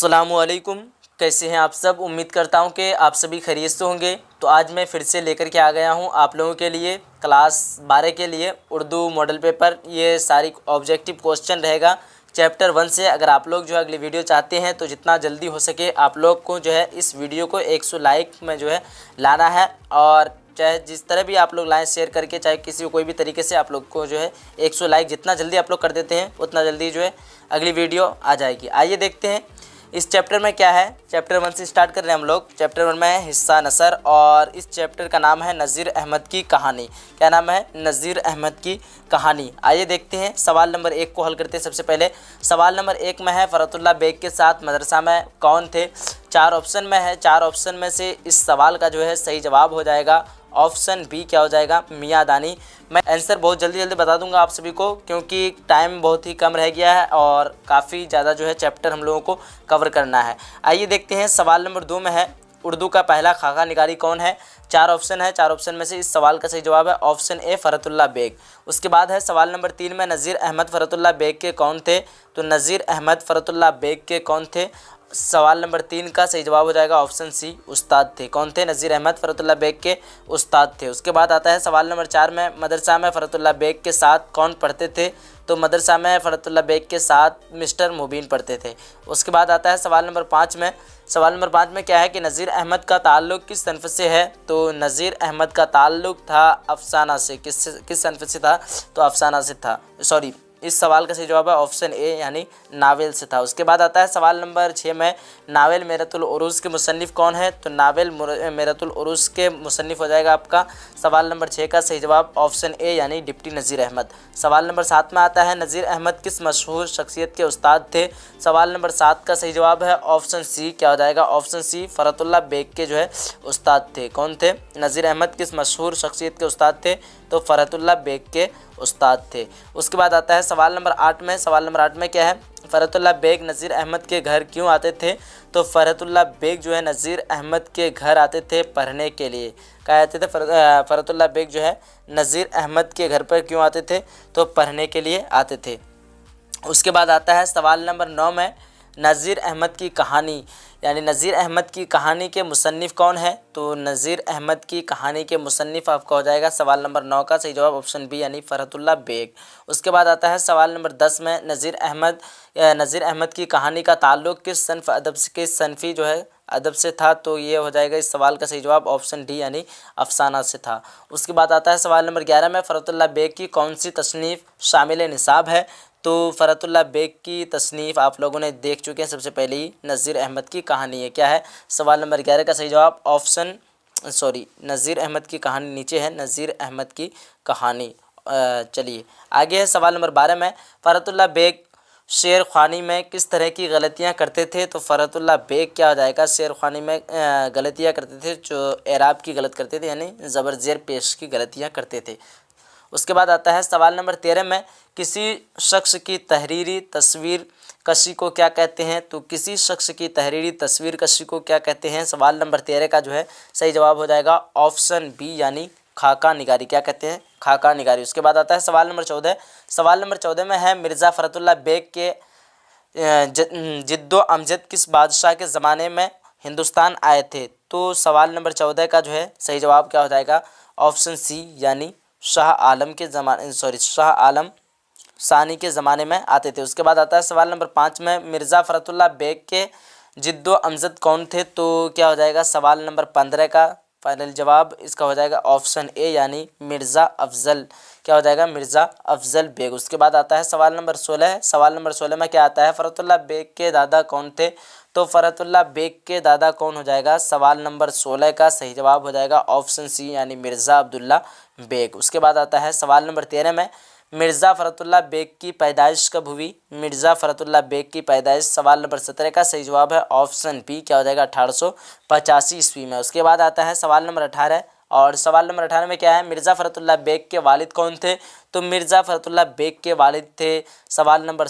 अस्सलामु अलैकुम। कैसे हैं आप सब? उम्मीद करता हूं कि आप सभी खैरियत से होंगे। तो आज मैं फिर से लेकर के आ गया हूं आप लोगों के लिए क्लास 12 के लिए उर्दू मॉडल पेपर। ये सारी ऑब्जेक्टिव क्वेश्चन रहेगा चैप्टर 1 से। अगर आप लोग जो है अगली वीडियो चाहते हैं तो जितना जल्दी हो सके आप लोग को जो है इस वीडियो को 100 लाइक में जो है लाना है, और चाहे जिस तरह भी आप लोग लाएँ शेयर करके, चाहे किसी को कोई भी तरीके से आप लोग को जो है 100 लाइक जितना जल्दी आप लोग कर देते हैं उतना जल्दी जो है अगली वीडियो आ जाएगी। आइए देखते हैं इस चैप्टर में क्या है। चैप्टर 1 से स्टार्ट कर रहे हैं हम लोग। चैप्टर 1 में है हिस्सा नसर, और इस चैप्टर का नाम है नज़ीर अहमद की कहानी। क्या नाम है? नज़ीर अहमद की कहानी। आइए देखते हैं सवाल नंबर 1 को हल करते हैं। सबसे पहले सवाल नंबर 1 में है फ़रतुल्लाह बेग के साथ मदरसा में कौन थे? 4 ऑप्शन में है। 4 ऑप्शन में से इस सवाल का जो है सही जवाब हो जाएगा ऑप्शन बी। क्या हो जाएगा? मियाँ दानी। मैं आंसर बहुत जल्दी बता दूंगा आप सभी को, क्योंकि टाइम बहुत ही कम रह गया है और काफ़ी ज़्यादा जो है चैप्टर हम लोगों को कवर करना है। आइए देखते हैं सवाल नंबर 2 में है उर्दू का पहला खाका निगारी कौन है? 4 ऑप्शन है। 4 ऑप्शन में से इस सवाल का सही जवाब है ऑप्शन ए फ़रतुल्लाह बेग। उसके बाद है सवाल नंबर 3 में नज़ीर अहमद फ़रतुल्लाह बेग के कौन थे? तो नज़ीर अहमद फ़रतुल्लाह बेग के कौन थे? सवाल नंबर 3 का सही जवाब हो जाएगा ऑप्शन सी, उस्ताद थे। कौन थे? नज़ीर अहमद फ़रतुल्लाह बेग के उस्ताद थे। उसके बाद आता है सवाल नंबर 4 में मदरसा में फ़रतुल्लाह बेग के साथ कौन पढ़ते थे? तो मदरसा में फ़रतुल्लाह बेग के साथ मिस्टर मुबीन पढ़ते थे। उसके बाद आता है सवाल नंबर 5 में। सवाल नंबर 5 में क्या है कि नज़ीर अहमद का ताल्लुक़ किस सनफ़ से है? तो नज़ीर अहमद का ताल्लुक़ था अफसाना से। किस सनफ़ से था? तो अफसाना से था। सॉरी, इस सवाल का सही जवाब है ऑप्शन ए यानी नावेल से था। उसके बाद आता है सवाल नंबर 6 में नावेल मेरतुल उरूज़ के मुसन्निफ़ कौन है? तो नावेल मेरतुल उरूज़ के मुसन्निफ़ हो जाएगा आपका सवाल नंबर 6 का सही जवाब ऑप्शन ए यानी डिप्टी नज़ीर अहमद। सवाल नंबर 7 में आता है नज़ीर अहमद किस मशहूर शख्सियत के उस्ताद थे? सवाल नंबर 7 का सही जवाब है ऑप्शन सी। क्या हो जाएगा? ऑप्शन सी, फ़रतुल्लाह बेग के जो है उस्ताद थे। कौन थे? नज़ीर अहमद किस मशहूर शख्सियत के उस्ताद थे? तो फ़रतुल्लाह बेग के उस्ताद थे। उसके बाद आता है सवाल नंबर 8 में। सवाल नंबर 8 में क्या है? फ़रतुल्लाह बेग नज़ीर अहमद के घर क्यों आते थे? तो फ़रतुल्लाह बेग जो है नज़ीर अहमद के घर आते थे पढ़ने के लिए। क्या आते थे? फ़रतुल्लाह बेग जो है नज़ीर अहमद के घर पर क्यों आते थे? तो पढ़ने के लिए आते थे। उसके बाद आता है सवाल नंबर 9 में नज़ीर अहमद की कहानी, यानी नज़ीर अहमद की कहानी के मुसन्निफ़ कौन है? तो नज़ीर अहमद की कहानी के मुसन्निफ़ आपका हो जाएगा सवाल नंबर 9 का सही जवाब ऑप्शन बी यानी फ़रतुल्लाह बेग। उसके बाद आता है सवाल नंबर 10 में नज़ीर अहमद की कहानी का ताल्लुक़ किस सनफ़ अदब के सनफ़ी जो है अदब से था? तो ये हो जाएगा इस सवाल का सही जवाब ऑप्शन डी यानी अफसाना से था। उसके बाद आता है सवाल नंबर 11 में फ़रतुल्लाह बेग की कौन सी तसनीफ़ शामिल निसाब है? तो फ़रतुल्लाह बेग की तसनीफ़ आप लोगों ने देख चुके हैं। सबसे पहले ही नज़ीर अहमद की कहानी है। क्या है? सवाल नंबर 11 का सही जवाब ऑप्शन नज़ीर अहमद की कहानी नीचे है, नज़ीर अहमद की कहानी। चलिए आगे है सवाल नंबर 12 में फ़रतुल्लाह बेग शेर ख़्वानी में किस तरह की गलतियाँ करते थे? तो फ़रतुल्लाह बेग क्या हो जाएगा? शेर ख़्वानी में गलतियाँ करते थे जो एराब की गलत करते थे, यानी ज़बर ज़ेर पेश की गलतियाँ करते थे। उसके बाद आता है सवाल नंबर 13 में किसी शख्स की तहरीरी तस्वीर कशी को क्या कहते हैं? तो किसी शख्स की तहरीरी तस्वीर कशी को क्या कहते हैं? सवाल नंबर 13 का जो है सही जवाब हो जाएगा ऑप्शन बी यानी खाका निगारी। क्या कहते हैं? खाका निगारी। उसके बाद आता है सवाल नंबर 14। सवाल नंबर 14 में है मिर्ज़ा फ़रतुल्लाह बेग के जिद्दो अमजद किस बादशाह के ज़माने में हिंदुस्तान आए थे? तो सवाल नंबर 14 का जो है सही जवाब क्या हो जाएगा? ऑप्शन सी यानी शाह आलम सानी के ज़माने में आते थे। उसके बाद आता है सवाल नंबर 5 में मिर्ज़ा फ़रतुल्लाह बेग के जिद्दो अमजद कौन थे? तो क्या हो जाएगा? सवाल नंबर 15 का फाइनल जवाब इसका हो जाएगा ऑप्शन ए यानी मिर्ज़ा अफ़ज़ल। क्या हो जाएगा? मिर्ज़ा अफ़ज़ल बेग। उसके बाद आता है सवाल नंबर 16। सवाल नंबर 16 में क्या आता है? फ़रतुल्लाह बेग के दादा कौन थे? तो फ़रतुल्लाह बेग के दादा कौन हो जाएगा? सवाल नंबर 16 का सही जवाब हो जाएगा ऑप्शन सी यानी मिर्ज़ा अब्दुल्ला बेग। उसके बाद आता है सवाल नंबर 13 में मिर्ज़ा फ़रतुल्लाह बेग की पैदाइश कब हुई? मिर्ज़ा फ़रतुल्लाह बेग की पैदाइश सवाल नंबर 17 का सही जवाब है ऑप्शन बी। क्या हो जाएगा? 1885 ईस्वी में। उसके बाद आता है सवाल नंबर 18, और सवाल नंबर 18 में क्या है? मिर्ज़ा फ़रतुल्लाह बेग के वालिद कौन थे? तो मिर्ज़ा फ़रतुल्लाह बेग के वालिद थे सवाल नंबर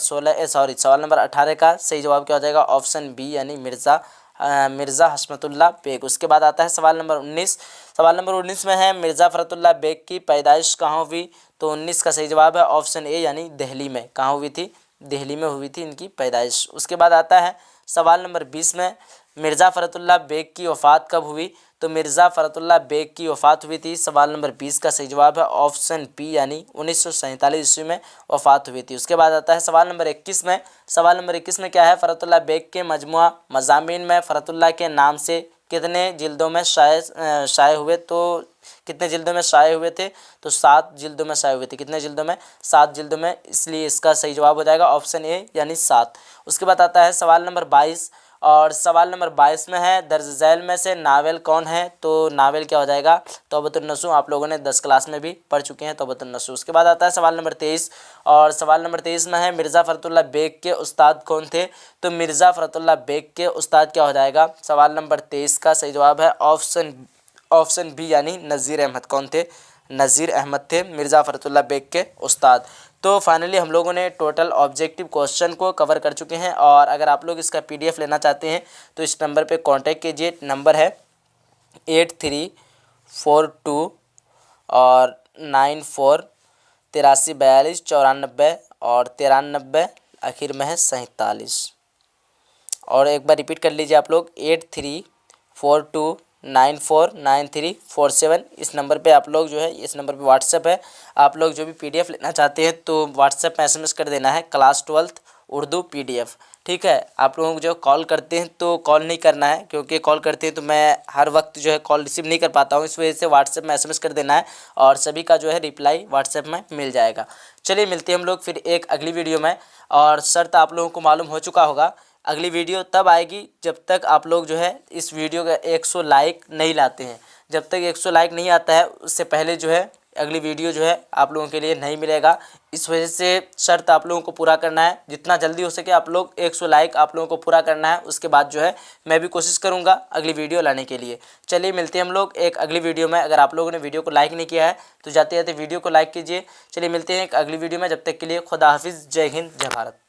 18 का सही जवाब क्या हो जाएगा? ऑप्शन बी यानी मिर्ज़ा हशमतुल्लाह बेग। उसके बाद आता है सवाल नंबर 19। सवाल नंबर 19 में है मिर्ज़ा फ़रतुल्लाह बेग की पैदाइश कहाँ हुई? तो 19 का सही जवाब है ऑप्शन ए यानी दिल्ली में। कहाँ हुई थी? दिल्ली में हुई थी इनकी पैदाइश। उसके बाद आता है सवाल नंबर 20 में मिर्ज़ा फ़रतुल्लाह बेग की वफ़ात कब हुई? तो मिर्ज़ा फ़रतुल्लाह बेग की वफ़ात हुई थी। सवाल नंबर 20 का सही जवाब है ऑप्शन बी यानी 1947 ईस्वी में वफ़ात हुई थी। उसके बाद आता है सवाल नंबर 21 में। सवाल नंबर 21 में क्या है? फ़रतुल्लाह बेग के मजमुआ मज़ामीन में फ़रतुल्लाह के नाम से कितने जिल्दों में शाये हुए? तो कितने जिल्दों में शाये हुए थे? तो 7 जिल्दों में शाये हुए थे। कितने जिल्दों में? 7 जिल्दों में, इसलिए इसका सही जवाब हो जाएगा ऑप्शन ए यानी 7। उसके बाद आता है सवाल नंबर 22 और सवाल नंबर 22 में है दर्ज झैल में से नावल कौन है? तो नावल क्या हो जाएगा? तौबतुन नसूह। आप लोगों ने 10 क्लास में भी पढ़ चुके हैं तौबतुन नसूह। उसके बाद आता है सवाल नंबर 23 और सवाल नंबर 23 में है मिर्ज़ा फ़रतुल्लाह बेग के उस्ताद कौन थे? तो मिर्ज़ा फ़रतुल्लाह बेग के उस्ताद क्या हो जाएगा? सवाल नंबर 23 का सही जवाब है ऑप्शन बी यानी नज़ीर अहमद। कौन थे? नज़ीर अहमद थे मिर्ज़ा फ़रतुल्लाह बेग के उस्ताद। तो फाइनली हम लोगों ने टोटल ऑब्जेक्टिव क्वेश्चन को कवर कर चुके हैं और अगर आप लोग इसका PDF लेना चाहते हैं तो इस नंबर पे कांटेक्ट कीजिए। नंबर है 8342 और 94 8342 94 और 93 आखिर में है 47। और एक बार रिपीट कर लीजिए आप लोग 8342949347। इस नंबर पे आप लोग जो है, इस नंबर पे व्हाट्सएप है। आप लोग जो भी PDF लेना चाहते हैं तो व्हाट्सएप में SMS कर देना है क्लास 12th उर्दू PDF। ठीक है, आप लोगों को जो कॉल करते हैं तो कॉल नहीं करना है, क्योंकि कॉल करते हैं तो मैं हर वक्त जो है कॉल रिसीव नहीं कर पाता हूँ। इस वजह से व्हाट्सएप में SMS कर देना है और सभी का जो है रिप्लाई व्हाट्सएप में मिल जाएगा। चलिए मिलते हैं हम लोग फिर एक अगली वीडियो में। और शर्त आप लोगों को मालूम हो चुका होगा, अगली वीडियो तब आएगी जब तक आप लोग जो है इस वीडियो का 100 लाइक नहीं लाते हैं। जब तक 100 लाइक नहीं आता है उससे पहले जो है अगली वीडियो जो है आप लोगों के लिए नहीं मिलेगा। इस वजह से शर्त आप लोगों को पूरा करना है, जितना जल्दी हो सके आप लोग 100 लाइक आप लोगों को पूरा करना है। उसके बाद जो है मैं भी कोशिश करूँगा अगली वीडियो लाने के लिए। चलिए मिलते हैं हम लोग एक अगली वीडियो में। अगर आप लोगों ने वीडियो को लाइक नहीं किया है तो जाते जाते वीडियो को लाइक कीजिए। चलिए मिलते हैं एक अगली वीडियो में, जब तक के लिए खुदा हाफिज़। जय हिंद, जय भारत।